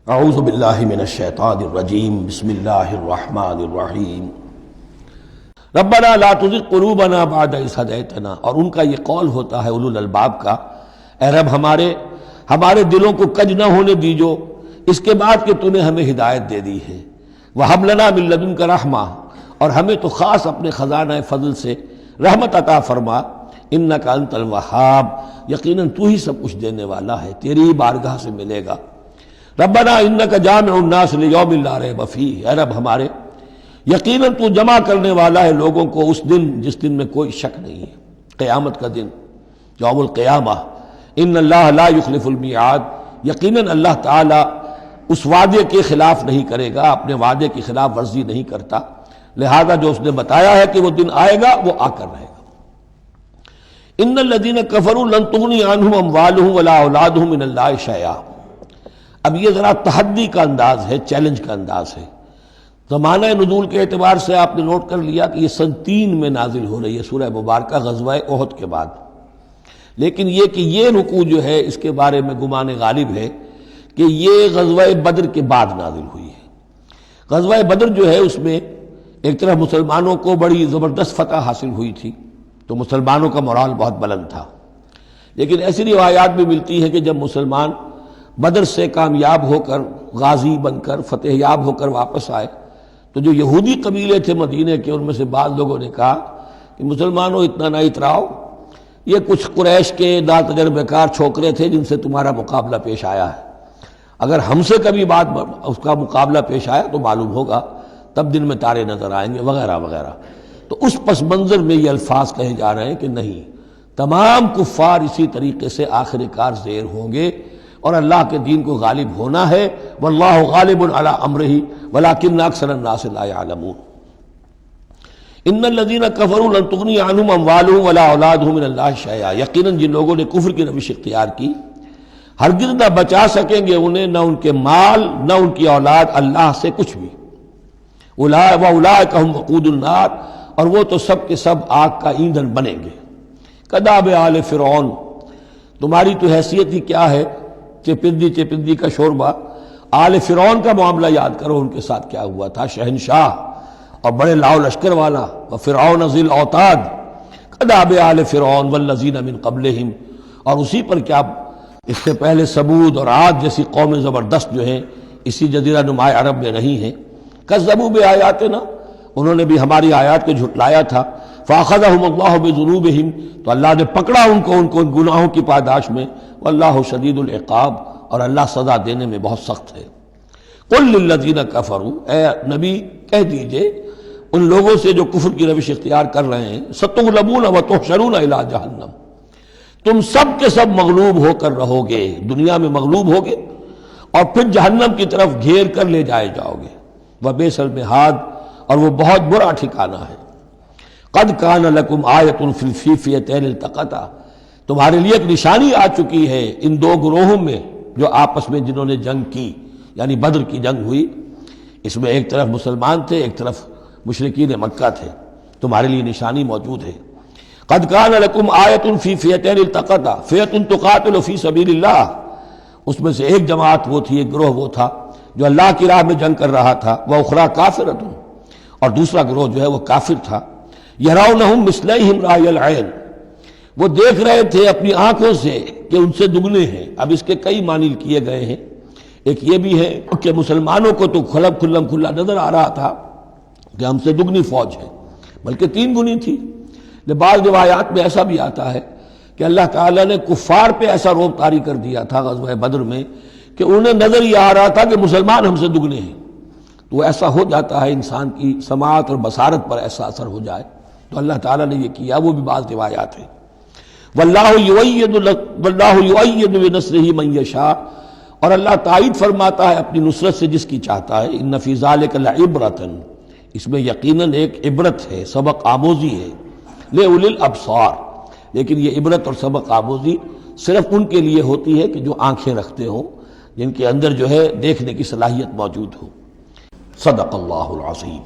اعوذ باللہ من الشیطان الرجیم بسم اللہ الرحمن الرحیم ربنا لا تزغ قلوبنا بعد اذ ہدیتنا، اور ان کا یہ قول ہوتا ہے اولو الالباب کا، اے رب ہمارے دلوں کو کج نہ ہونے دیجو اس کے بعد کہ تو نے ہمیں ہدایت دے دی ہے، وہب لنا من لدنک رحمہ، اور ہمیں تو خاص اپنے خزانہ فضل سے رحمت عطا فرما، انک انت الوہاب، یقیناً تو ہی سب کچھ دینے والا ہے، تیری بارگاہ سے ملے گا۔ ربنا انک جامع الناس لیوم لا ریب فیہ، اے رب ہمارے یقیناً تو جمع کرنے والا ہے لوگوں کو اس دن جس دن میں کوئی شک نہیں ہے، قیامت کا دن، یوم القیامہ۔ ان اللہ لا یخلف المیعاد، یقیناً اللہ تعالی اس وعدے کے خلاف نہیں کرے گا، اپنے وعدے کی خلاف ورزی نہیں کرتا، لہذا جو اس نے بتایا ہے کہ وہ دن آئے گا وہ آ کر رہے گا۔ ان الذین کفروا لن تغنی عنہم اموالہم ولا اولادہم من اللہ شیئا، اب یہ ذرا تحدی کا انداز ہے، چیلنج کا انداز ہے۔ زمانہ نزول کے اعتبار سے آپ نے نوٹ کر لیا کہ یہ سن 3 میں نازل ہو رہی ہے سورہ مبارکہ غزوہ احد کے بعد، لیکن یہ کہ یہ رکوع جو ہے اس کے بارے میں گمان غالب ہے کہ یہ غزوہ بدر کے بعد نازل ہوئی ہے۔ غزوہ بدر جو ہے اس میں ایک طرف مسلمانوں کو بڑی زبردست فتح حاصل ہوئی تھی، تو مسلمانوں کا مورال بہت بلند تھا، لیکن ایسی روایات بھی ملتی ہیں کہ جب مسلمان بدر سے کامیاب ہو کر، غازی بن کر، فتح یاب ہو کر واپس آئے تو جو یہودی قبیلے تھے مدینے کے، ان میں سے بعض لوگوں نے کہا کہ مسلمانوں اتنا نہ اتراؤ، یہ کچھ قریش کے ناتجربہ کار چھوکرے تھے جن سے تمہارا مقابلہ پیش آیا ہے، اگر ہم سے کبھی بات اس کا مقابلہ پیش آیا تو معلوم ہوگا، تب دن میں تارے نظر آئیں گے وغیرہ وغیرہ۔ تو اس پس منظر میں یہ الفاظ کہے جا رہے ہیں کہ نہیں، تمام کفار اسی طریقے سے آخر کار زیر ہوں گے اور اللہ کے دین کو غالب ہونا ہے، واللہ غالب علی امرہ ولکن اکثر الناس لا یعلمون۔ ان الذین کفروا لن تغنی عنہم اموالہم ولا اولادہم من اللہ شیئا، یقیناً جن لوگوں نے کفر کی روش اختیار کی ہرگز نہ بچا سکیں گے انہیں، نہ ان کے مال نہ ان کی اولاد اللہ سے کچھ بھی۔ واولئک ہم وقود النار، اور وہ تو سب کے سب آگ کا ایندھن بنیں گے۔ کداب آل فرعون، تمہاری تو حیثیت ہی کیا ہے، چپندی کا شوربہ۔ آل فرعون کا معاملہ یاد کرو، ان کے ساتھ کیا ہوا تھا، شہنشاہ اور بڑے لاؤ لشکر والا، وفرعون ذی الاوتاد کداب آل فرعون والذین من قبلہم، اور اسی پر کیا اس سے پہلے ثمود اور عاد جیسی قومیں زبردست جو ہیں اسی جزیرہ نما عرب میں رہی ہیں، کذبوا بآیاتنا، انہوں نے بھی ہماری آیات کو جھٹلایا تھا، فاخذہم اللہ بذنوبہم، تو اللہ نے پکڑا ان کو ان گناہوں کی پاداش میں، واللہ شدید العقاب، اور اللہ سزا دینے میں بہت سخت ہے۔ قل للذین کفروا، اے نبی کہہ دیجئے ان لوگوں سے جو کفر کی روش اختیار کر رہے ہیں، ستغلبون وتحشرون الی جہنم، تم سب کے سب مغلوب ہو کر رہو گے، دنیا میں مغلوب ہوگے اور پھر جہنم کی طرف گھیر کر لے جائے جاؤ گے، وبئس المہاد، اور وہ بہت برا ٹھکانہ ہے۔ قد کان لکم آیۃ فی الفئتین التقطا، تمہارے لیے ایک نشانی آ چکی ہے ان 2 گروہوں میں جو آپس میں جنہوں نے جنگ کی، یعنی بدر کی جنگ ہوئی، اس میں ایک طرف مسلمان تھے ایک طرف مشرکین مکہ تھے، تمہارے لیے نشانی موجود ہے۔ قد کان لکم آیۃ فی فئتین التقطا، فئۃ تقاتل فی سبیل اللہ، اس میں سے ایک جماعت وہ تھی، ایک گروہ وہ تھا جو اللہ کی راہ میں جنگ کر رہا تھا، وأخری کافرۃ، اور دوسرا گروہ جو ہے وہ کافر تھا۔ یرونہم مثلیہم رأی العین، وہ دیکھ رہے تھے اپنی آنکھوں سے کہ ان سے دگنے ہیں۔ اب اس کے کئی معنی کیے گئے ہیں، ایک یہ بھی ہے کہ مسلمانوں کو تو کھلا نظر آ رہا تھا کہ ہم سے دگنی فوج ہے، بلکہ 3 گنی تھی۔ بعض روایات میں ایسا بھی آتا ہے کہ اللہ تعالیٰ نے کفار پہ ایسا روب طاری کر دیا تھا غزوہ بدر میں کہ انہیں نظر یہ آ رہا تھا کہ مسلمان ہم سے دگنے ہیں، تو ایسا ہو جاتا ہے انسان کی سماعت اور بصارت پر ایسا اثر ہو جائے، تو اللہ تعالیٰ نے یہ کیا، وہ بھی بعض روایات ہیں۔ واللہ یؤید بنصرہ من یشاء، اور اللہ تائید فرماتا ہے اپنی نصرت سے جس کی چاہتا ہے۔ ان فی ذلک لعبرۃ، اس میں یقیناً ایک عبرت ہے، سبق آموزی ہے، لأولی الابصار، لیکن یہ عبرت اور سبق آموزی صرف ان کے لیے ہوتی ہے کہ جو آنکھیں رکھتے ہوں، جن کے اندر جو ہے دیکھنے کی صلاحیت موجود ہو۔ صدق اللہ العظیم۔